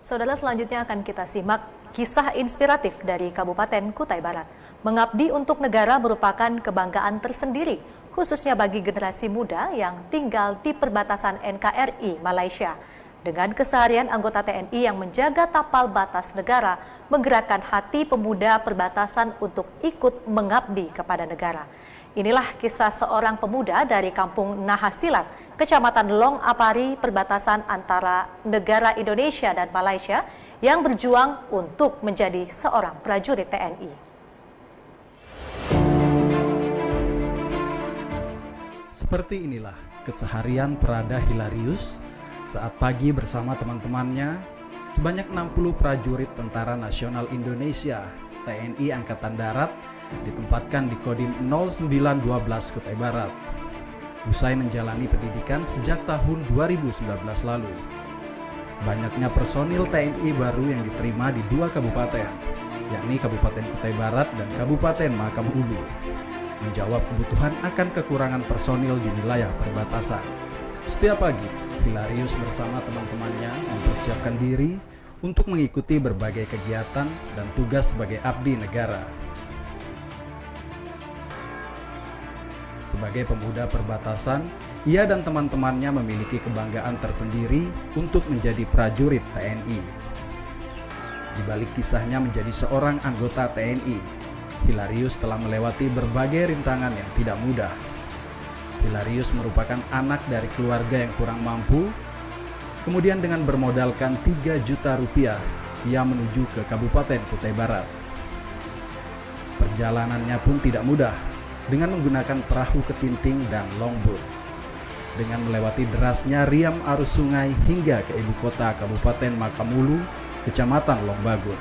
Saudara, selanjutnya akan kita simak kisah inspiratif dari Kabupaten Kutai Barat. Mengabdi untuk negara merupakan kebanggaan tersendiri, khususnya bagi generasi muda yang tinggal di perbatasan NKRI Malaysia. Dengan keseharian anggota TNI yang menjaga tapal batas negara, menggerakkan hati pemuda perbatasan untuk ikut mengabdi kepada negara. Inilah kisah seorang pemuda dari Kampung Nahasilat, Kecamatan Long Apari, perbatasan antara negara Indonesia dan Malaysia, yang berjuang untuk menjadi seorang prajurit TNI. Seperti inilah keseharian Prada Hilarius saat pagi bersama teman-temannya, sebanyak 60 prajurit Tentara Nasional Indonesia TNI Angkatan Darat ditempatkan di Kodim 0912 Kutai Barat. Usai menjalani pendidikan sejak tahun 2019 lalu, banyaknya personil TNI baru yang diterima di dua kabupaten, yakni Kabupaten Kutai Barat dan Kabupaten Mahakam Ulu, menjawab kebutuhan akan kekurangan personil di wilayah perbatasan. Setiap pagi, Hilarius bersama teman-temannya mempersiapkan diri untuk mengikuti berbagai kegiatan dan tugas sebagai abdi negara. Sebagai pemuda perbatasan, ia dan teman-temannya memiliki kebanggaan tersendiri untuk menjadi prajurit TNI. Di balik kisahnya menjadi seorang anggota TNI, Hilarius telah melewati berbagai rintangan yang tidak mudah. Hilarius merupakan anak dari keluarga yang kurang mampu. Kemudian dengan bermodalkan 3 juta rupiah, ia menuju ke Kabupaten Kutai Barat. Perjalanannya pun tidak mudah, dengan menggunakan perahu ketinting dan longboat. Dengan melewati derasnya riam arus sungai hingga ke ibu kota Kabupaten Mahakam Ulu, Kecamatan Long Bagun.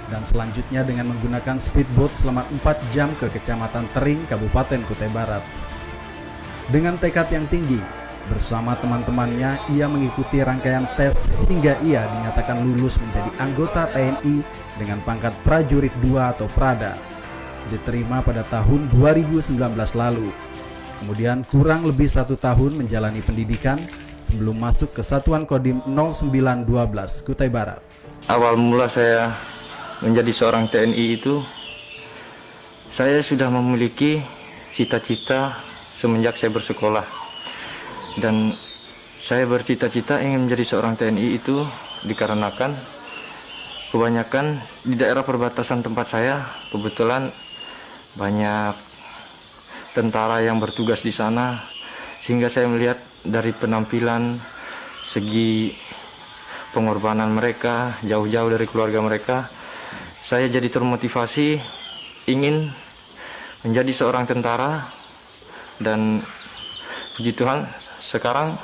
Dan selanjutnya dengan menggunakan speedboat selama 4 jam ke Kecamatan Tering, Kabupaten Kutai Barat. Dengan tekad yang tinggi, bersama teman-temannya ia mengikuti rangkaian tes hingga ia dinyatakan lulus menjadi anggota TNI dengan pangkat prajurit 2 atau Prada. Diterima pada tahun 2019 lalu. Kemudian kurang lebih 1 tahun menjalani pendidikan sebelum masuk ke Satuan Kodim 0912 Kutai Barat. Awal mula saya menjadi seorang TNI itu, saya sudah memiliki cita-cita semenjak saya bersekolah. Dan saya bercita-cita ingin menjadi seorang TNI itu dikarenakan kebanyakan di daerah perbatasan tempat saya kebetulan banyak tentara yang bertugas di sana, sehingga saya melihat dari penampilan, segi pengorbanan mereka jauh-jauh dari keluarga mereka, saya jadi termotivasi ingin menjadi seorang tentara. Dan puji Tuhan, sekarang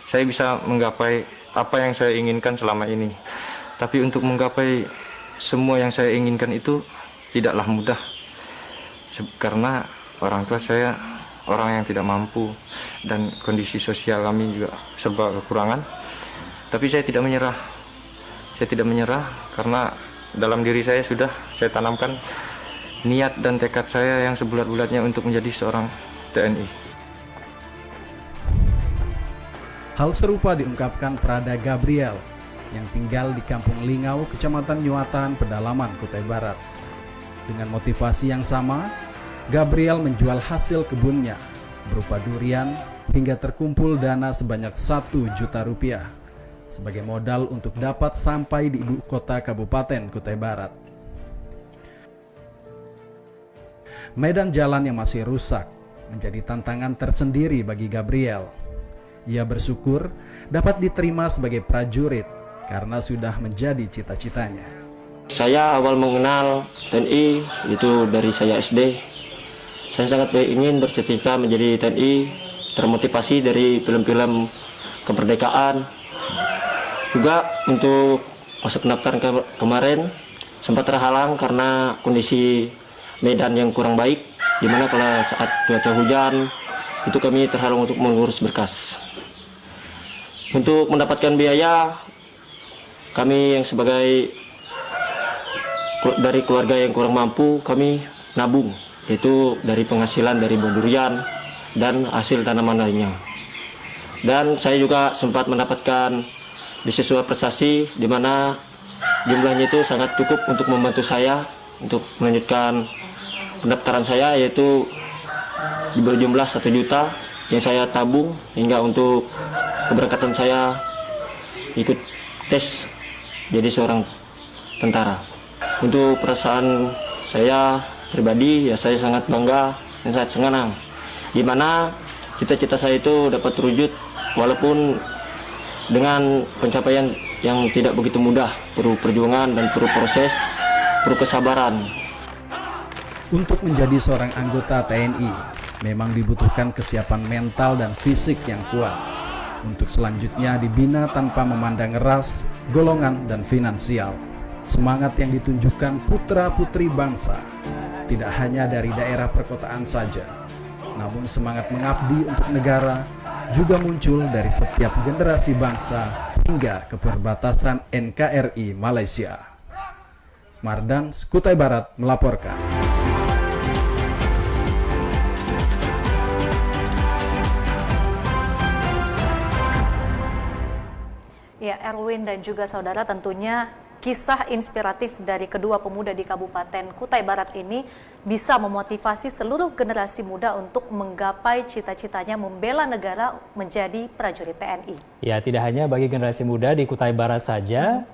saya bisa menggapai apa yang saya inginkan selama ini. Tapi untuk menggapai semua yang saya inginkan itu tidaklah mudah, karena orang tua saya orang yang tidak mampu dan kondisi sosial kami juga serba kekurangan. Tapi saya tidak menyerah. Saya tidak menyerah karena dalam diri saya sudah saya tanamkan niat dan tekad saya yang sebulat-bulatnya untuk menjadi seorang TNI. Hal serupa diungkapkan Prada Gabriel yang tinggal di Kampung Lingau, Kecamatan Nyuatan, Pedalaman, Kutai Barat. Dengan motivasi yang sama, Gabriel menjual hasil kebunnya berupa durian hingga terkumpul dana sebanyak 1 juta rupiah sebagai modal untuk dapat sampai di ibu kota Kabupaten Kutai Barat. Medan jalan yang masih rusak menjadi tantangan tersendiri bagi Gabriel. Ia bersyukur dapat diterima sebagai prajurit karena sudah menjadi cita-citanya. Saya awal mengenal TNI itu dari saya SD. Saya sangat ingin bercita-cita menjadi TNI, termotivasi dari film-film kemerdekaan. Juga untuk masuk pendaftaran kemarin sempat terhalang karena kondisi medan yang kurang baik, di mana kalau saat cuaca hujan itu kami terhalang untuk mengurus berkas. Untuk mendapatkan biaya, kami yang sebagai dari keluarga yang kurang mampu, kami nabung yaitu dari penghasilan dari buah durian dan hasil tanaman lainnya. Dan saya juga sempat mendapatkan beasiswa prestasi di mana jumlahnya itu sangat cukup untuk membantu saya untuk melanjutkan pendaftaran saya, yaitu berjumlah 1 juta yang saya tabung hingga untuk keberangkatan saya ikut tes jadi seorang tentara. Untuk perasaan saya pribadi, ya saya sangat bangga dan sangat senang di mana cita-cita saya itu dapat terwujud walaupun dengan pencapaian yang tidak begitu mudah, perlu perjuangan dan perlu proses, perlu kesabaran. Untuk menjadi seorang anggota TNI, memang dibutuhkan kesiapan mental dan fisik yang kuat. Untuk selanjutnya dibina tanpa memandang ras, golongan, dan finansial. Semangat yang ditunjukkan putra-putri bangsa, tidak hanya dari daerah perkotaan saja, namun semangat mengabdi untuk negara juga muncul dari setiap generasi bangsa hingga ke perbatasan NKRI Malaysia. Mardan, Kutai Barat melaporkan. Ya, Erwin dan juga saudara, tentunya kisah inspiratif dari kedua pemuda di Kabupaten Kutai Barat ini bisa memotivasi seluruh generasi muda untuk menggapai cita-citanya membela negara menjadi prajurit TNI. Ya, tidak hanya bagi generasi muda di Kutai Barat saja,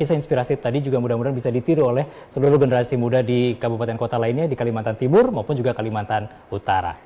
kisah inspiratif tadi juga mudah-mudahan bisa ditiru oleh seluruh generasi muda di kabupaten kota lainnya di Kalimantan Timur maupun juga Kalimantan Utara.